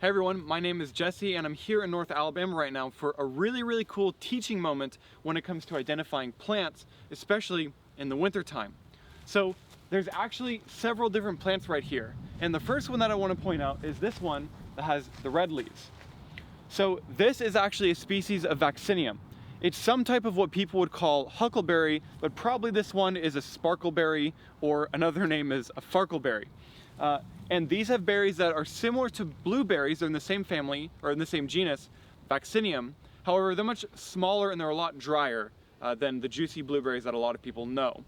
Hey everyone, my name is Jesse and I'm here in North Alabama right now for a really cool teaching moment when it comes to identifying plants, especially in the winter time. So there's actually several different plants right here. And the first one that I want to point out is this one that has the red leaves. So this is actually a species of Vaccinium. It's some type of what people would call Huckleberry, but probably this one is a sparkleberry, or another name is a farkleberry. And these have berries that are similar to blueberries. They're in the same family, or in the same genus, Vaccinium. However, they're much smaller and they're a lot drier than the juicy blueberries that a lot of people know.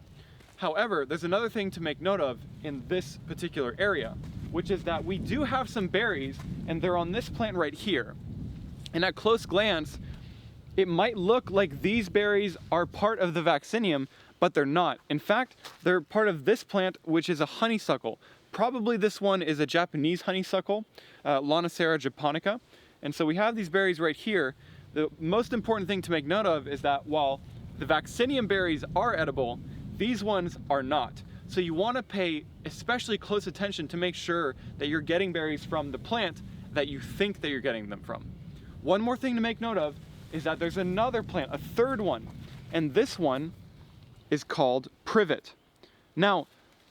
However, there's another thing to make note of in this particular area, which is that we do have some berries, and they're on this plant right here. And at close glance, it might look like these berries are part of the Vaccinium, but they're not. In fact, they're part of this plant, which is a honeysuckle. Probably this one is a Japanese honeysuckle, Lonicera japonica. And so we have these berries right here. The most important thing to make note of is that while the Vaccinium berries are edible, these ones are not. So you want to pay especially close attention to make sure that you're getting berries from the plant that you think that you're getting them from. One more thing to make note of is that there's another plant, a third one, and this one is called Privet. Now,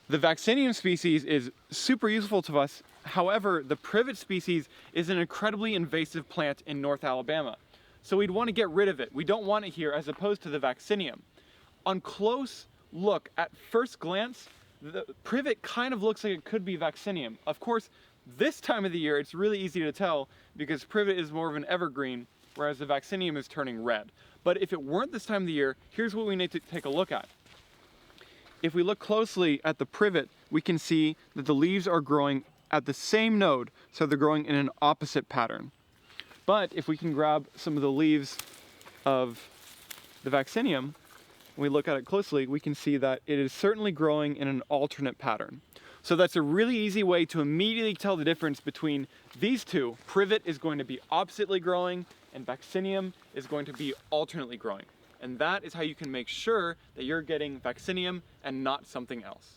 the Vaccinium species is super useful to us. However, the Privet species is an incredibly invasive plant in North Alabama. So we'd want to get rid of it. We don't want it here as opposed to the Vaccinium. On close look, at first glance, the Privet kind of looks like it could be Vaccinium. Of course, this time of the year, it's really easy to tell because Privet is more of an evergreen, whereas the Vaccinium is turning red. But if it weren't this time of the year, here's what we need to take a look at. If we look closely at the Privet, we can see that the leaves are growing at the same node, so they're growing in an opposite pattern. But if we can grab some of the leaves of the Vaccinium, when we look at it closely, we can see that it is certainly growing in an alternate pattern. So that's a really easy way to immediately tell the difference between these two. Privet is going to be oppositely growing, and Vaccinium is going to be alternately growing. And that is how you can make sure that you're getting Vaccinium and not something else.